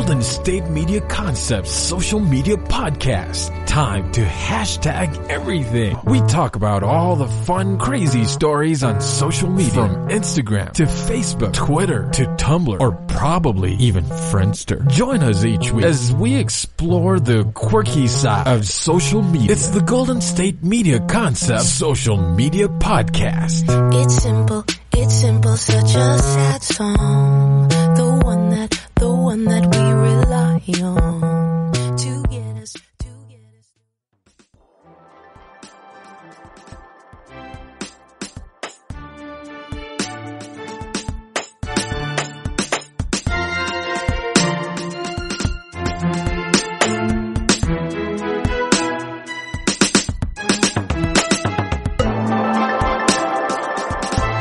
Golden State Media Concepts social media podcast. Time to hashtag everything. We talk about all the fun, crazy stories on social media. From Instagram to Facebook, Twitter to Tumblr, or probably even Friendster. Join us each week as we explore the quirky side of social media. It's the Golden State Media Concepts social media podcast. It's simple, such a sad song. The one that we rely on to get us.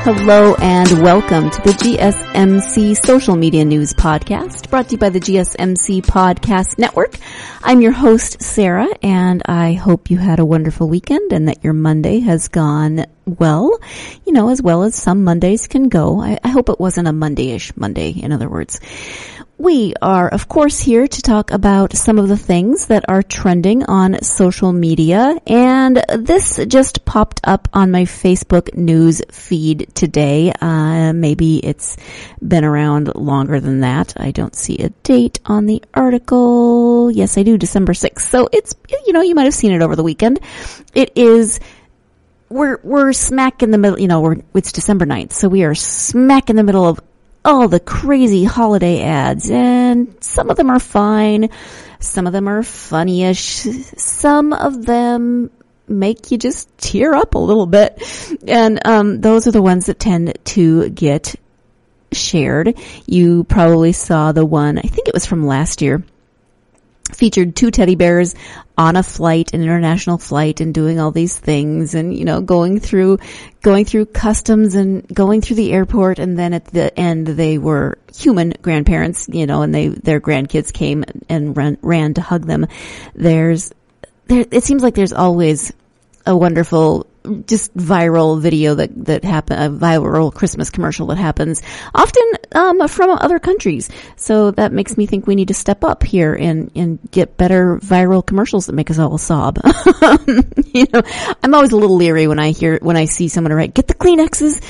Hello and welcome to the GSMC Social Media News Podcast, brought to you by the GSMC Podcast Network. I'm your host, Sarah, and I hope you had a wonderful weekend and that your Monday has gone well, as well as some Mondays can go. I hope it wasn't a Monday-ish Monday, in other words. We are, of course, here to talk about some of the things that are trending on social media, and this just popped up on my Facebook news feed today. Maybe it's been around longer than that. I don't see a date on the article. Yes, I do, December 6th. So it's, you might have seen it over the weekend. It is... We're smack in the middle, it's December 9th, so we are smack in the middle of all the crazy holiday ads, and some of them are fine, some of them are funny-ish, some of them make you just tear up a little bit, and those are the ones that tend to get shared. You probably saw the one, I think it was from last year, featured two teddy bears on a flight, an international flight, and doing all these things, and going through customs and going through the airport, and then at the end they were human grandparents, and their grandkids came and ran to hug them. It seems like there's always a wonderful just viral video that happen, a viral Christmas commercial that happens often from other countries. So that makes me think we need to step up here and get better viral commercials that make us all sob. I'm always a little leery when I see someone write, "Get the Kleenexes."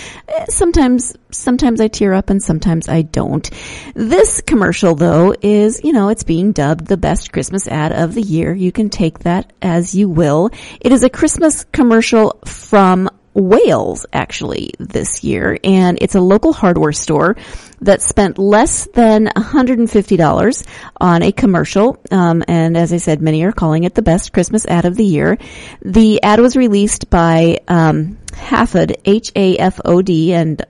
Sometimes I tear up and sometimes I don't. This commercial though is, it's being dubbed the best Christmas ad of the year. You can take that as you will. It is a Christmas commercial from Wales, actually, this year, and it's a local hardware store that spent less than $150 on a commercial, and as I said, many are calling it the best Christmas ad of the year. The ad was released by Hafod, Hafod, and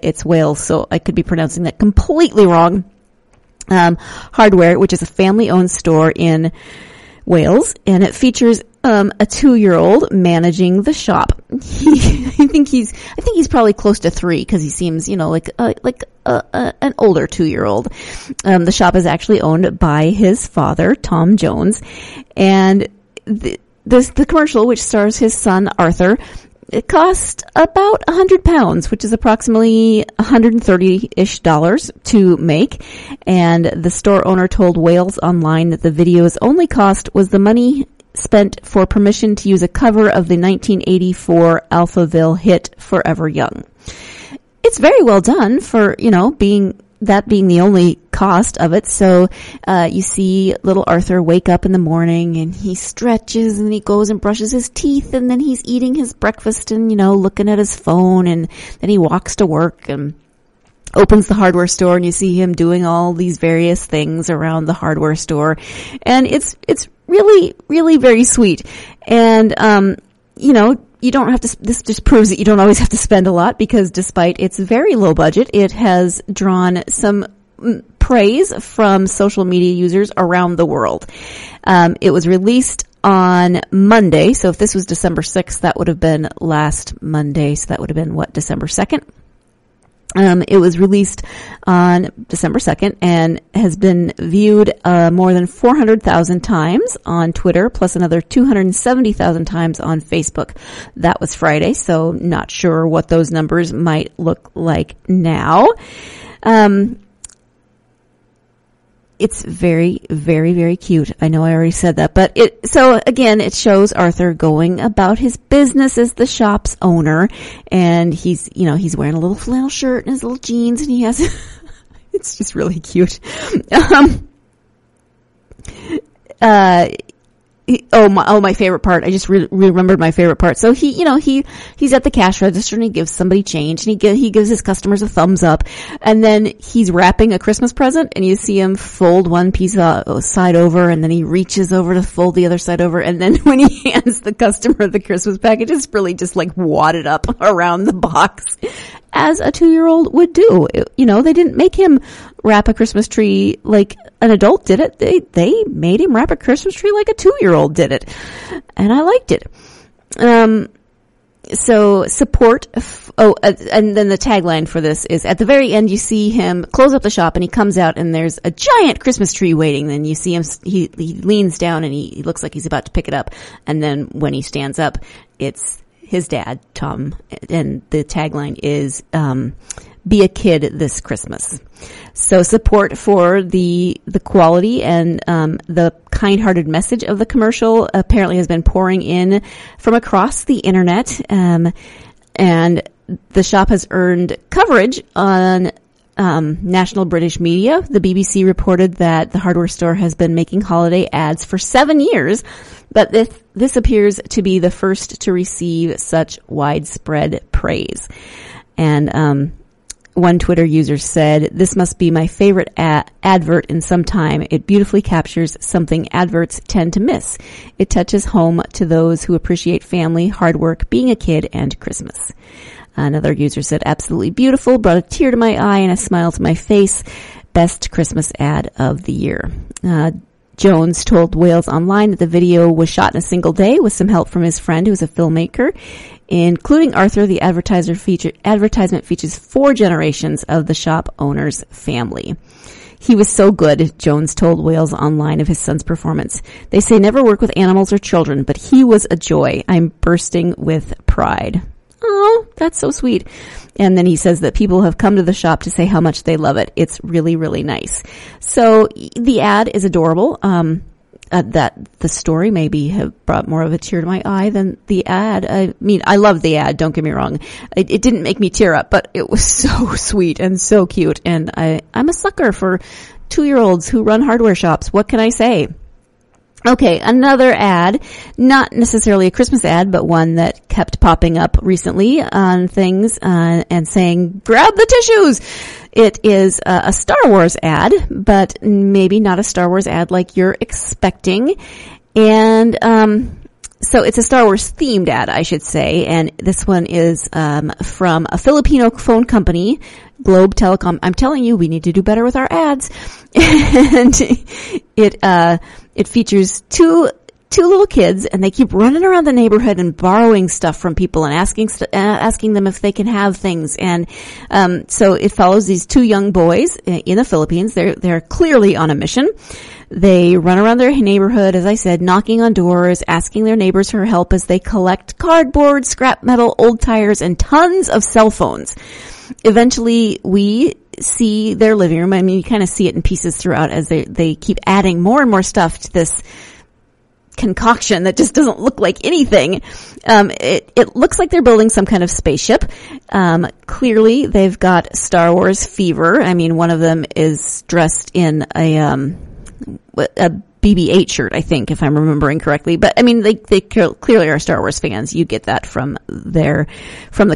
it's Wales, so I could be pronouncing that completely wrong. Hardware, which is a family-owned store in Wales, and it features a 2-year-old managing the shop. I think he's probably close to 3 because he seems, like an older 2-year-old. The shop is actually owned by his father, Tom Jones, and the commercial, which stars his son Arthur, it cost about £100, which is approximately $130-ish to make. And the store owner told Wales Online that the video's only cost was the money spent for permission to use a cover of the 1984 Alphaville hit Forever Young. It's very well done for, being the only cost of it. So, you see little Arthur wake up in the morning and he stretches and he goes and brushes his teeth and then he's eating his breakfast and, looking at his phone, and then he walks to work and opens the hardware store, and you see him doing all these various things around the hardware store. And it's really, really very sweet. And, you don't have to, this just proves that you don't always have to spend a lot, because despite its very low budget, it has drawn some praise from social media users around the world. It was released on Monday. So if this was December 6th, that would have been last Monday. So that would have been December 2nd. It was released on December 2nd and has been viewed more than 400,000 times on Twitter, plus another 270,000 times on Facebook. That was Friday, so not sure what those numbers might look like now. it's very, very, very cute. I know I already said that, but it shows Arthur going about his business as the shop's owner, and he's wearing a little flannel shirt and his little jeans, and he has, it's just really cute. My favorite part. I just remembered my favorite part. So he's at the cash register and he gives somebody change, and he gives his customers a thumbs up, and then he's wrapping a Christmas present, and you see him fold one piece side over, and then he reaches over to fold the other side over, and then when he hands the customer the Christmas package, it's really just like wadded up around the box, as a 2-year-old would do. They didn't make him wrap a Christmas tree like an adult did it. They made him wrap a Christmas tree like a 2-year-old did it. And I liked it. So support, and then the tagline for this is, at the very end you see him close up the shop and he comes out and there's a giant Christmas tree waiting. Then you see him, he leans down and he looks like he's about to pick it up. And then when he stands up, it's his dad, Tom, and the tagline is, be a kid this Christmas. So support for the quality and the kind-hearted message of the commercial apparently has been pouring in from across the internet, and the shop has earned coverage on national British media. The BBC reported that the hardware store has been making holiday ads for 7 years, but this appears to be the first to receive such widespread praise. And one Twitter user said, "This must be my favorite advert in some time. It beautifully captures something adverts tend to miss. It touches home to those who appreciate family, hard work, being a kid, and Christmas." Another user said, "Absolutely beautiful, brought a tear to my eye and a smile to my face. Best Christmas ad of the year." Jones told Wales Online that the video was shot in a single day with some help from his friend who is a filmmaker. Including Arthur, the advertisement features 4 generations of the shop owner's family. "He was so good," Jones told Wales Online of his son's performance. "They say never work with animals or children, but he was a joy. I'm bursting with pride." Oh, that's so sweet. And then he says that people have come to the shop to say how much they love it. It's really, really nice. So the ad is adorable. That the story maybe have brought more of a tear to my eye than the ad. I mean, I love the ad, don't get me wrong. It didn't make me tear up, but it was so sweet and so cute. And I'm a sucker for 2-year-olds who run hardware shops. What can I say? Okay, another ad, not necessarily a Christmas ad, but one that kept popping up recently on things, and saying, "Grab the tissues." It is a Star Wars ad, but maybe not a Star Wars ad like you're expecting. And, so it's a Star Wars themed ad, I should say, and this one is from a Filipino phone company, Globe Telecom. I'm telling you, we need to do better with our ads. And it features two little kids, and they keep running around the neighborhood and borrowing stuff from people and asking them if they can have things. And so it follows these 2 young boys in the Philippines. They're clearly on a mission. They run around their neighborhood, as I said, knocking on doors, asking their neighbors for help as they collect cardboard, scrap metal, old tires, and tons of cell phones. Eventually, we see their living room. I mean, you kind of see it in pieces throughout as they keep adding more and more stuff to this concoction that just doesn't look like anything. It looks like they're building some kind of spaceship. Clearly, they've got Star Wars fever. I mean, one of them is dressed in a BB-8 shirt, I think, if I'm remembering correctly. But I mean, they clearly are Star Wars fans. You get that from the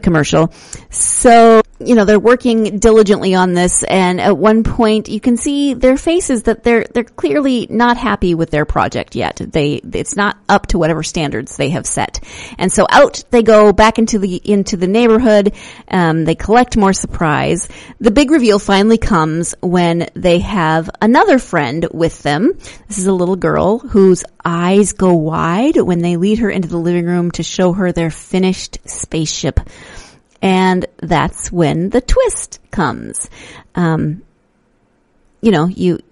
commercial. So, they're working diligently on this, and at one point you can see their faces that they're clearly not happy with their project yet. It's not up to whatever standards they have set. And so out they go back into the neighborhood. They collect more supplies. The big reveal finally comes when they have another friend with them. This is a little girl whose eyes go wide when they lead her into the living room to show her their finished spaceship. And that's when the twist comes. You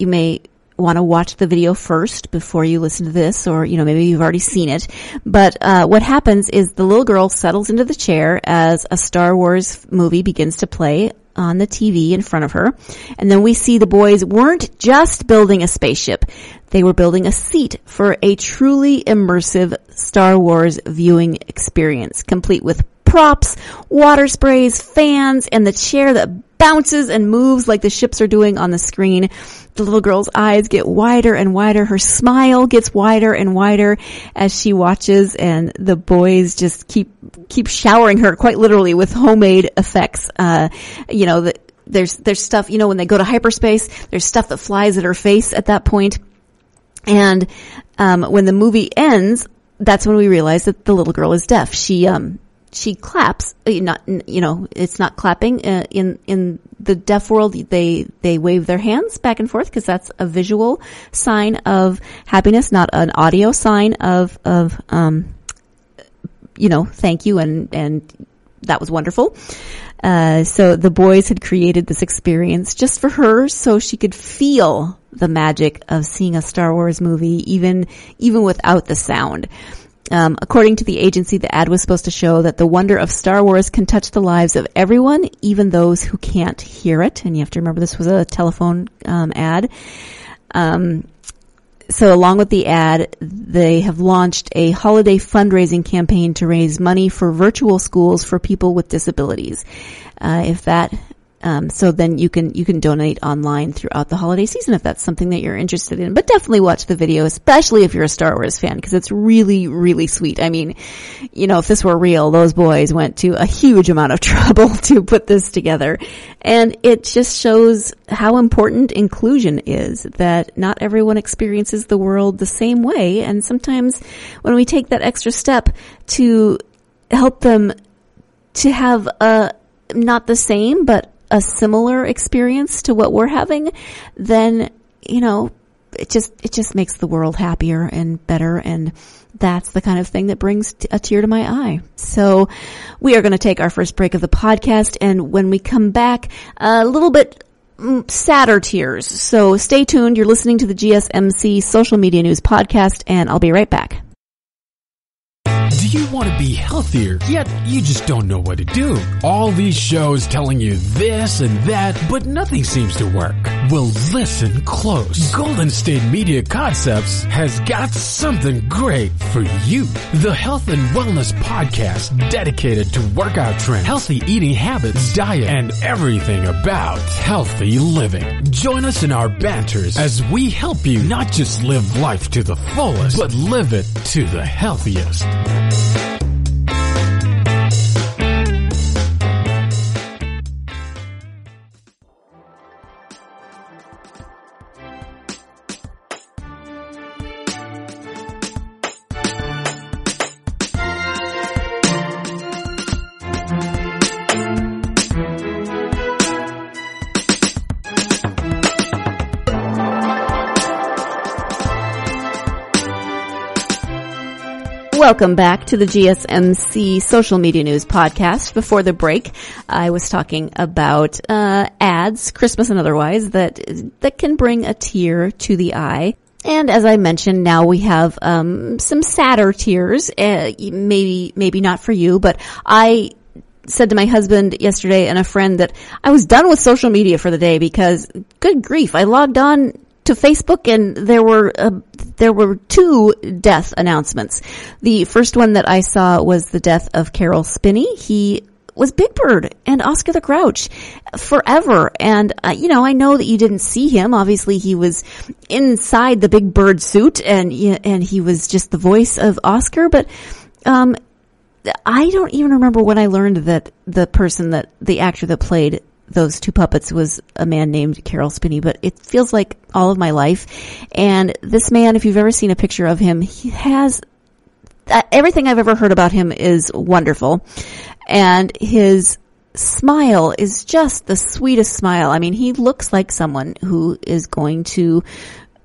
may want to watch the video first before you listen to this, or, maybe you've already seen it. But what happens is the little girl settles into the chair as a Star Wars movie begins to play on the TV in front of her. And then we see the boys weren't just building a spaceship. They were building a seat for a truly immersive Star Wars viewing experience, complete with props, water sprays, fans, and the chair that bounces and moves like the ships are doing on the screen. The little girl's eyes get wider and wider. Her smile gets wider and wider as she watches, and the boys just keep showering her quite literally with homemade effects. There's stuff, when they go to hyperspace, there's stuff that flies at her face at that point. And when the movie ends, that's when we realize that the little girl is deaf. She claps, it's not clapping. In the deaf world, they wave their hands back and forth because that's a visual sign of happiness, not an audio sign of thank you and that was wonderful. So the boys had created this experience just for her so she could feel the magic of seeing a Star Wars movie even without the sound. According to the agency, the ad was supposed to show that the wonder of Star Wars can touch the lives of everyone, even those who can't hear it. And you have to remember this was a telephone ad. So along with the ad, they have launched a holiday fundraising campaign to raise money for virtual schools for people with disabilities. So then you can donate online throughout the holiday season if that's something that you're interested in. But definitely watch the video, especially if you're a Star Wars fan, because it's really, really sweet. I mean, if this were real, those boys went to a huge amount of trouble to put this together. And it just shows how important inclusion is, that not everyone experiences the world the same way. And sometimes when we take that extra step to help them to have not the same, but a similar experience to what we're having, then, it just makes the world happier and better. And that's the kind of thing that brings a tear to my eye. So we are going to take our first break of the podcast. And when we come back, a little bit sadder tears. So stay tuned. You're listening to the GSMC Social Media News Podcast, and I'll be right back. Do you want to be healthier, yet you just don't know what to do? All these shows telling you this and that, but nothing seems to work. Well, listen close. Golden State Media Concepts has got something great for you. The Health and Wellness Podcast dedicated to workout trends, healthy eating habits, diet, and everything about healthy living. Join us in our banters as we help you not just live life to the fullest, but live it to the healthiest. Welcome back to the GSMC Social Media News Podcast. Before the break, I was talking about ads, Christmas and otherwise, that can bring a tear to the eye. And as I mentioned, now we have some sadder tears. Maybe not for you, but I said to my husband yesterday and a friend that I was done with social media for the day because, good grief, I logged on to Facebook and there were two death announcements. The first one that I saw was the death of Caroll Spinney. He was Big Bird and Oscar the Grouch forever. And, I know that you didn't see him. Obviously, he was inside the Big Bird suit and he was just the voice of Oscar. But, I don't even remember when I learned that the actor that played those two puppets was a man named Caroll Spinney, but it feels like all of my life. And this man, if you've ever seen a picture of him, he has everything I've ever heard about him is wonderful. And his smile is just the sweetest smile. I mean, he looks like someone who is going to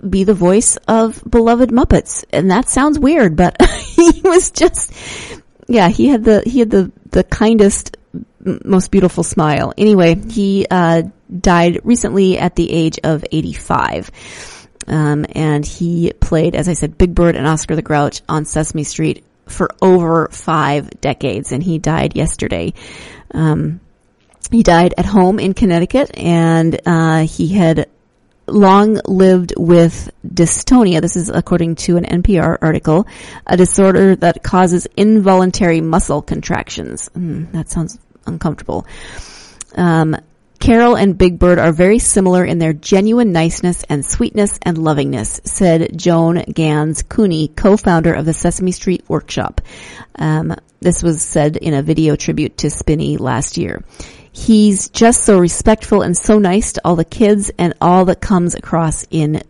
be the voice of beloved Muppets. And that sounds weird, but he was just, he had the kindest, most beautiful smile. Anyway, he died recently at the age of 85. And he played, as I said, Big Bird and Oscar the Grouch on Sesame Street for over 5 decades, and he died yesterday. He died at home in Connecticut, and he had long lived with dystonia. This is according to an NPR article, a disorder that causes involuntary muscle contractions. That sounds uncomfortable. Caroll and Big Bird are very similar in their genuine niceness and sweetness and lovingness, said Joan Gans Cooney, co-founder of the Sesame Street Workshop. This was said in a video tribute to Spinney last year. He's just so respectful and so nice to all the kids, and all that comes across in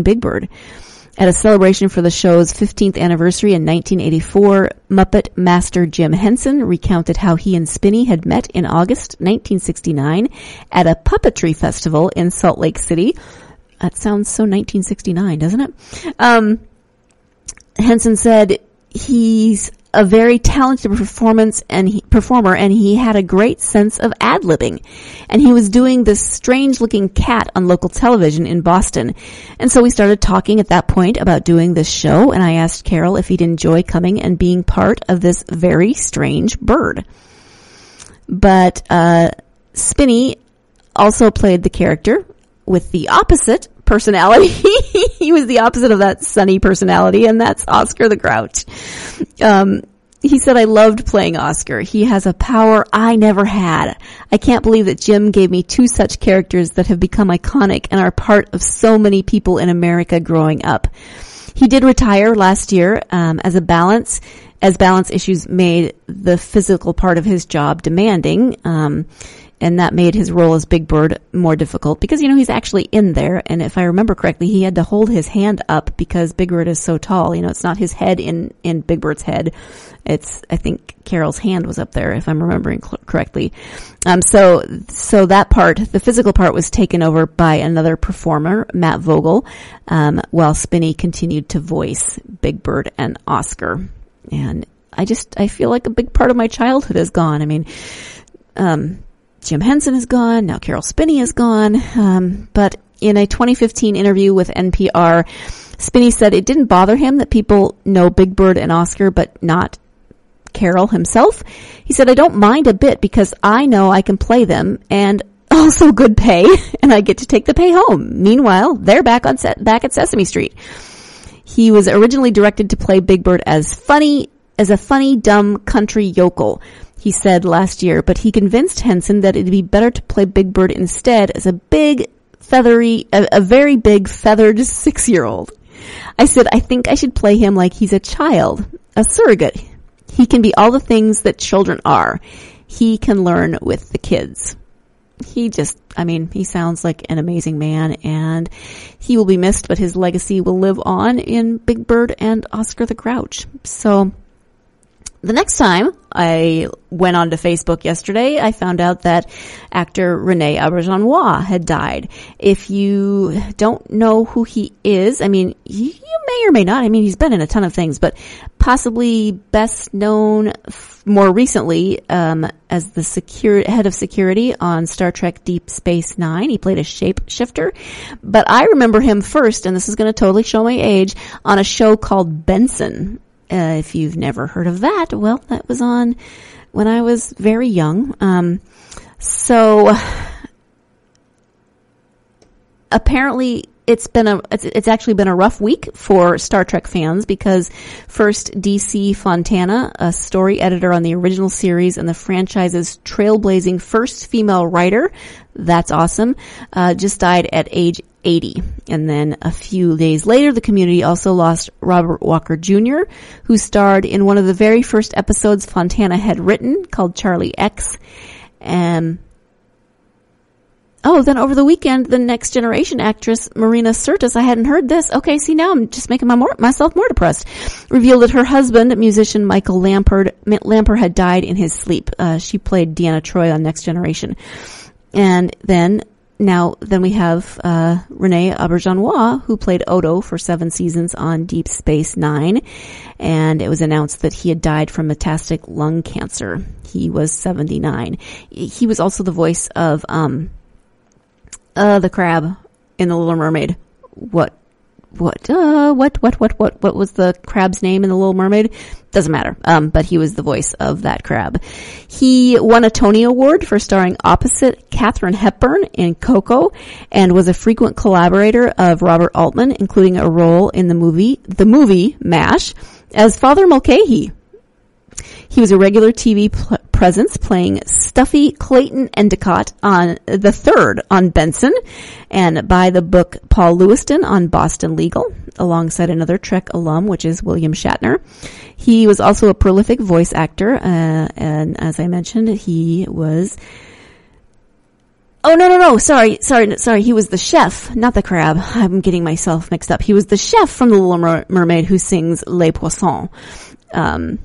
Big Bird. At a celebration for the show's 15th anniversary in 1984, Muppet Master Jim Henson recounted how he and Spinney had met in August 1969 at a puppetry festival in Salt Lake City. That sounds so 1969, doesn't it? Henson said he's a very talented performer, and he had a great sense of ad-libbing. And he was doing this strange-looking cat on local television in Boston. And so we started talking at that point about doing this show, and I asked Caroll if he'd enjoy coming and being part of this very strange bird. But Spinney also played the character with the opposite personality. He was the opposite of that sunny personality, and that's Oscar the Grouch. He said, I loved playing Oscar. He has a power I never had. I can't believe that Jim gave me two such characters that have become iconic and are part of so many people in America growing up. He did retire last year as balance issues made the physical part of his job demanding, and that made his role as Big Bird more difficult because, he's actually in there. And if I remember correctly, he had to hold his hand up because Big Bird is so tall. It's not his head in Big Bird's head. I think Caroll's hand was up there, if I'm remembering correctly. So that part, the physical part, was taken over by another performer, Matt Vogel, while Spinney continued to voice Big Bird and Oscar. And I feel like a big part of my childhood is gone. Jim Henson is gone. Now Caroll Spinney is gone. But in a 2015 interview with NPR, Spinney said it didn't bother him that people know Big Bird and Oscar, but not Caroll himself. He said, I don't mind a bit because I know I can play them and also good pay, and I get to take the pay home. Meanwhile, they're back at Sesame Street. He was originally directed to play Big Bird as a funny, dumb country yokel, he said last year, but he convinced Henson that it'd be better to play Big Bird instead as a very big feathered 6-year-old. I said, I think I should play him like he's a child, a surrogate. He can be all the things that children are. He can learn with the kids. He sounds like an amazing man, and he will be missed, but his legacy will live on in Big Bird and Oscar the Grouch. So the next time I went onto Facebook yesterday, I found out that actor Rene Auberjonois had died. If you don't know who he is, you may or may not. He's been in a ton of things, but possibly best known more recently as the head of security on Star Trek Deep Space Nine. He played a shapeshifter. But I remember him first, and this is going to totally show my age, on a show called Benson. If you've never heard of that, well, that was on when I was very young. So apparently it's actually been a rough week for Star Trek fans because first DC Fontana, a story editor on the original series and the franchise's trailblazing first female writer, that's awesome, just died at age 80. And then a few days later, the community also lost Robert Walker Jr., who starred in one of the very first episodes Fontana had written called Charlie X. Then over the weekend, the Next Generation actress Marina Sirtis, I hadn't heard this. Okay, see, now I'm just making myself more depressed. Revealed that her husband, musician Michael Lampert had died in his sleep. She played Deanna Troi on Next Generation. And then we have Rene Auberjonois, who played Odo for 7 seasons on Deep Space Nine, and it was announced that he had died from metastatic lung cancer. He was 79. He was also the voice of the crab in The Little Mermaid. What what was the crab's name in The Little Mermaid? Doesn't matter. But he was the voice of that crab. He won a Tony Award for starring opposite Katharine Hepburn in Coco and was a frequent collaborator of Robert Altman, including a role in the movie MASH as Father Mulcahy. He was a regular TV presence playing Stuffy Clayton Endicott on the third on Benson and by the book Paul Lewiston on Boston Legal, alongside another Trek alum, which is William Shatner. He was also a prolific voice actor, and as I mentioned, he was... Oh, no. Sorry. He was the chef, not the crab. I'm getting myself mixed up. He was the chef from The Little Mermaid who sings Les Poissons. That's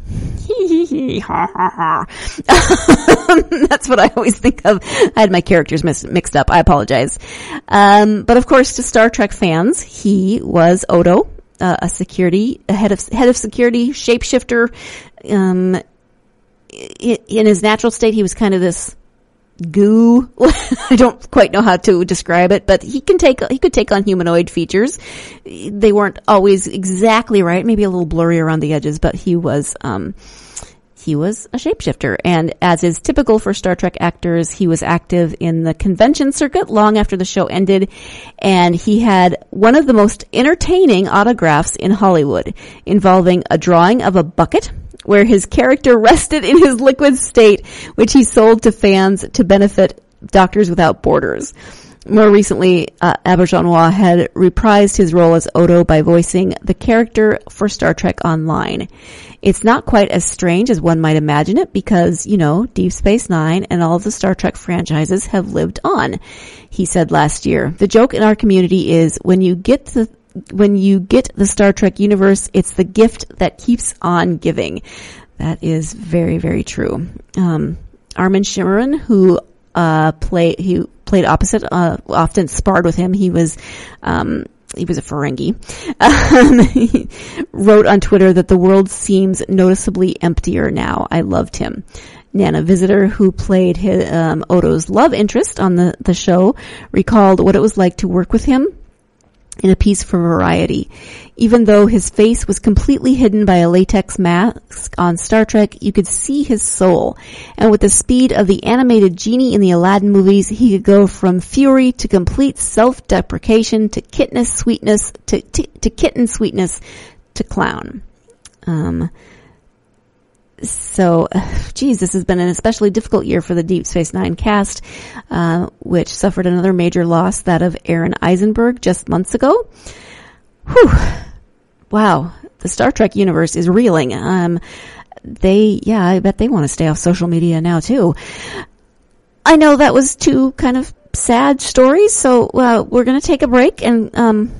what I always think of. I had my characters mixed up. I apologize. But of course, to Star Trek fans, he was Odo, a head of security, shapeshifter. In his natural state, he was kind of this goo. I don't quite know how to describe it, but he could take on humanoid features. They weren't always exactly right, maybe a little blurry around the edges, but he was a shapeshifter. And as is typical for Star Trek actors, he was active in the convention circuit long after the show ended, and he had one of the most entertaining autographs in Hollywood, involving a drawing of a bucket where his character rested in his liquid state, which he sold to fans to benefit Doctors Without Borders. More recently, Auberjonois had reprised his role as Odo by voicing the character for Star Trek Online. It's not quite as strange as one might imagine it because, Deep Space Nine and all of the Star Trek franchises have lived on. He said last year, "The joke in our community is when you get the Star Trek universe, it's the gift that keeps on giving." That is very, very true. Armin Shimmerin, who played opposite, often sparred with him. He was a Ferengi. He wrote on Twitter that the world seems noticeably emptier now. I loved him. Nana Visitor, who played Odo's love interest on the show, recalled what it was like to work with him in a piece for Variety. Even though his face was completely hidden by a latex mask on Star Trek, you could see his soul. And with the speed of the animated genie in the Aladdin movies, he could go from fury to complete self-deprecation to kitten sweetness to clown. So, this has been an especially difficult year for the Deep Space Nine cast, which suffered another major loss, that of Aaron Eisenberg, just months ago. Whew. Wow. The Star Trek universe is reeling. I bet they want to stay off social media now too. I know that was two kind of sad stories, so we're going to take a break and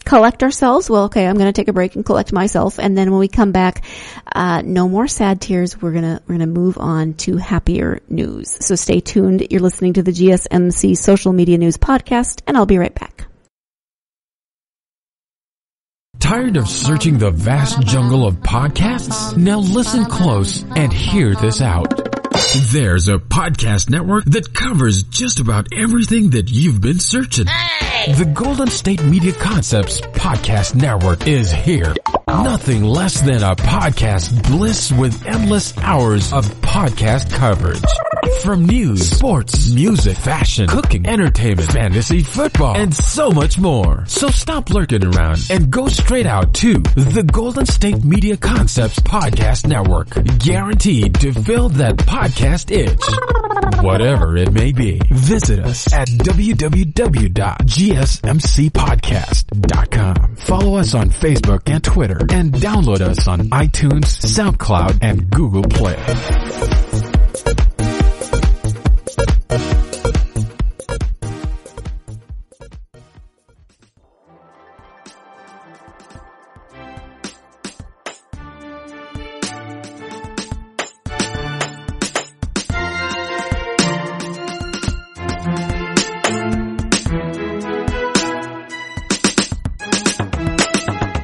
collect ourselves. Well, okay, I'm going to take a break and collect myself, and then when we come back, no more sad tears. We're gonna move on to happier news. So stay tuned. You're listening to the GSMC Social Media News Podcast, and I'll be right back. Tired of searching the vast jungle of podcasts? Now listen close and hear this out. There's a podcast network that covers just about everything that you've been searching. Hey! The Golden State Media Concepts Podcast Network is here. Nothing less than a podcast bliss with endless hours of podcast coverage. From news, sports, music, fashion, cooking, entertainment, fantasy, football, and so much more. So stop lurking around and go straight out to the Golden State Media Concepts Podcast Network. Guaranteed to fill that podcast itch. Whatever it may be. Visit us at www.gsmcpodcast.com. Follow us on Facebook and Twitter, and download us on iTunes, SoundCloud, and Google Play.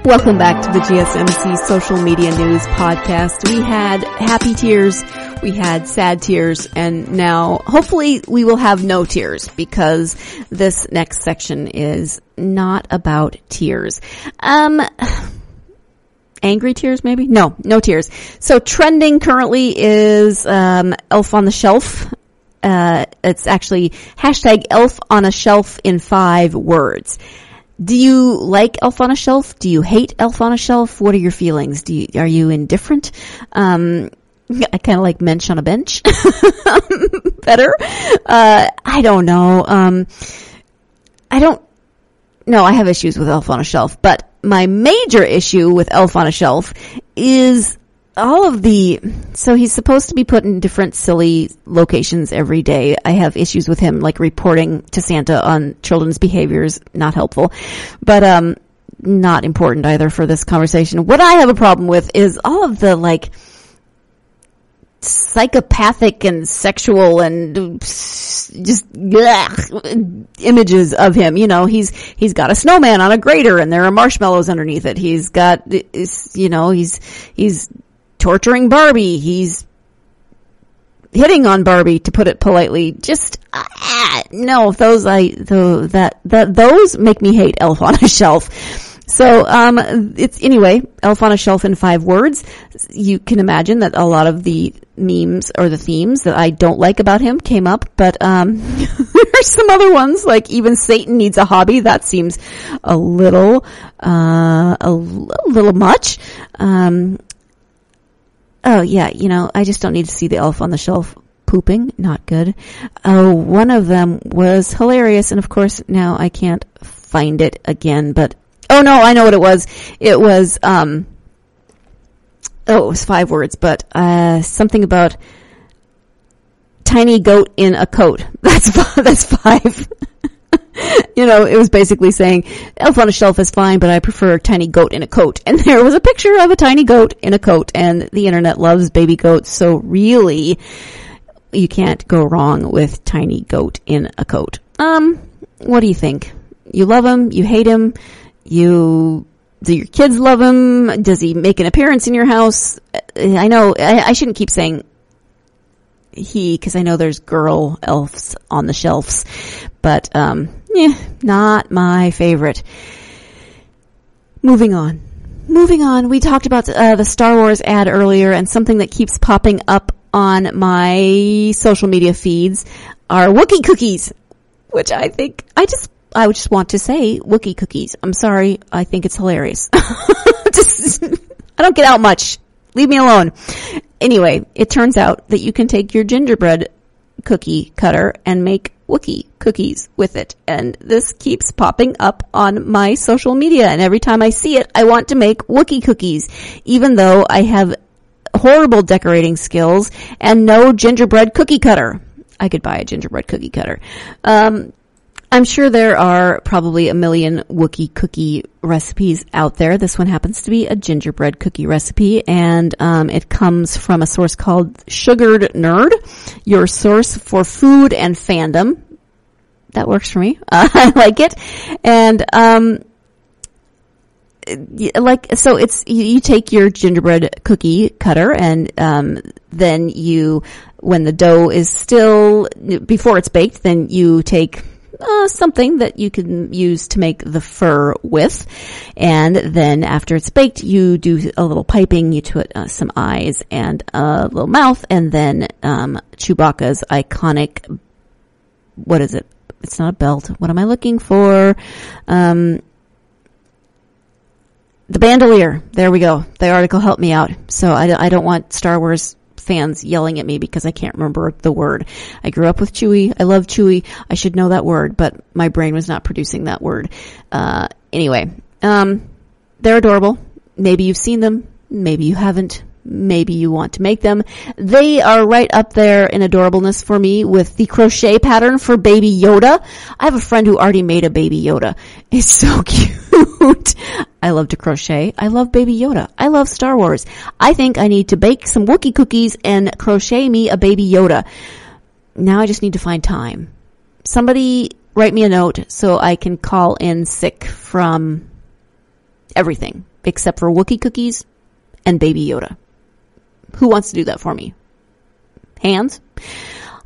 Welcome back to the GSMC Social Media News Podcast. We had happy tears We had sad tears, and now hopefully we will have no tears, because this next section is not about tears. Angry tears, maybe? No tears. So trending currently is Elf on the Shelf. It's actually hashtag Elf on a Shelf in 5 words. Do you like Elf on a Shelf? Do you hate Elf on a Shelf? What are your feelings? Are you indifferent? I kind of like Mensch on a Bench better. I don't know. I have issues with Elf on a Shelf, but my major issue with Elf on a Shelf is so he's supposed to be put in different silly locations every day. I have issues with him, like reporting to Santa on children's behaviors. Not helpful, but not important either for this conversation. What I have a problem with is all of the, like, psychopathic and sexual and just images of him. You know, he's got a snowman on a grater and there are marshmallows underneath it. He's got, he's torturing Barbie. He's hitting on Barbie, to put it politely. Just, no, those make me hate Elf on a Shelf. So, it's anyway, Elf on a Shelf in 5 words. You can imagine that a lot of the memes or the themes that I don't like about him came up, but, there's some other ones, like even Satan needs a hobby. That seems a little much. Oh yeah, I just don't need to see the Elf on the Shelf pooping. Not good. Oh, one of them was hilarious, and of course now I can't find it again, but oh no, I know what it was. It was, it was 5 words, but, something about tiny goat in a coat. That's 5. It was basically saying Elf on a Shelf is fine, but I prefer tiny goat in a coat. And there was a picture of a tiny goat in a coat, and the internet loves baby goats. So really, you can't go wrong with tiny goat in a coat. What do you think? You love him? You hate him? Do your kids love him? Does he make an appearance in your house? I know I shouldn't keep saying he, because I know there's girl elves on the shelves, but not my favorite. Moving on. We talked about the Star Wars ad earlier, and something that keeps popping up on my social media feeds are Wookie Cookies, which I would just want to say Wookie Cookies. I'm sorry. I think it's hilarious. I don't get out much. Leave me alone. Anyway, it turns out that you can take your gingerbread cookie cutter and make Wookie cookies with it. And this keeps popping up on my social media. And every time I see it, I want to make Wookie cookies, even though I have horrible decorating skills and no gingerbread cookie cutter. I could buy a gingerbread cookie cutter. I'm sure there are probably a million Wookie cookie recipes out there. This one happens to be a gingerbread cookie recipe, and it comes from a source called Sugared Nerd, your source for food and fandom. That works for me. I like it. And so it's you take your gingerbread cookie cutter, and then when the dough is still before it's baked, then you take something that you can use to make the fur with. And then after it's baked, you do a little piping, you put some eyes and a little mouth, and then Chewbacca's iconic, what is it? It's not a belt. What am I looking for? The bandolier. There we go. The article helped me out. So I don't want Star Wars fans yelling at me because I can't remember the word. I grew up with Chewie. I love Chewie. I should know that word, but my brain was not producing that word. Anyway, they're adorable. Maybe you've seen them. Maybe you haven't. Maybe you want to make them. They are right up there in adorableness for me with the crochet pattern for Baby Yoda. I have a friend who already made a Baby Yoda. It's so cute. I love to crochet. I love Baby Yoda. I love Star Wars. I think I need to bake some Wookie cookies and crochet me a Baby Yoda. Now I just need to find time. Somebody write me a note so I can call in sick from everything except for Wookie cookies and Baby Yoda. Who wants to do that for me? Hands?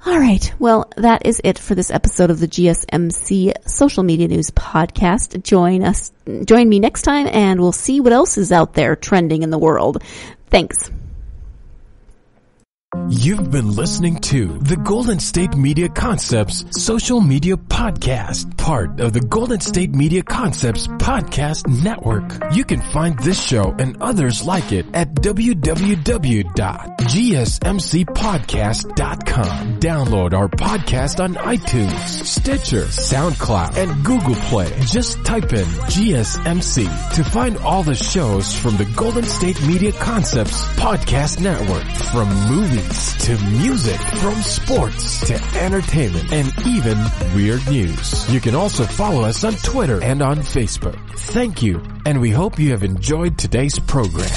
All right. Well, that is it for this episode of the GSMC Social Media News Podcast. Join me next time, and we'll see what else is out there trending in the world. Thanks. You've been listening to the Golden State Media Concepts Social Media Podcast, part of the Golden State Media Concepts Podcast Network. You can find this show and others like it at www.gsmcpodcast.com. Download our podcast on iTunes, Stitcher, SoundCloud, and Google Play. Just type in GSMC to find all the shows from the Golden State Media Concepts Podcast Network, from movies to music, from sports to entertainment, and even weird news. You can also follow us on Twitter and on Facebook. Thank you, and we hope you have enjoyed today's program.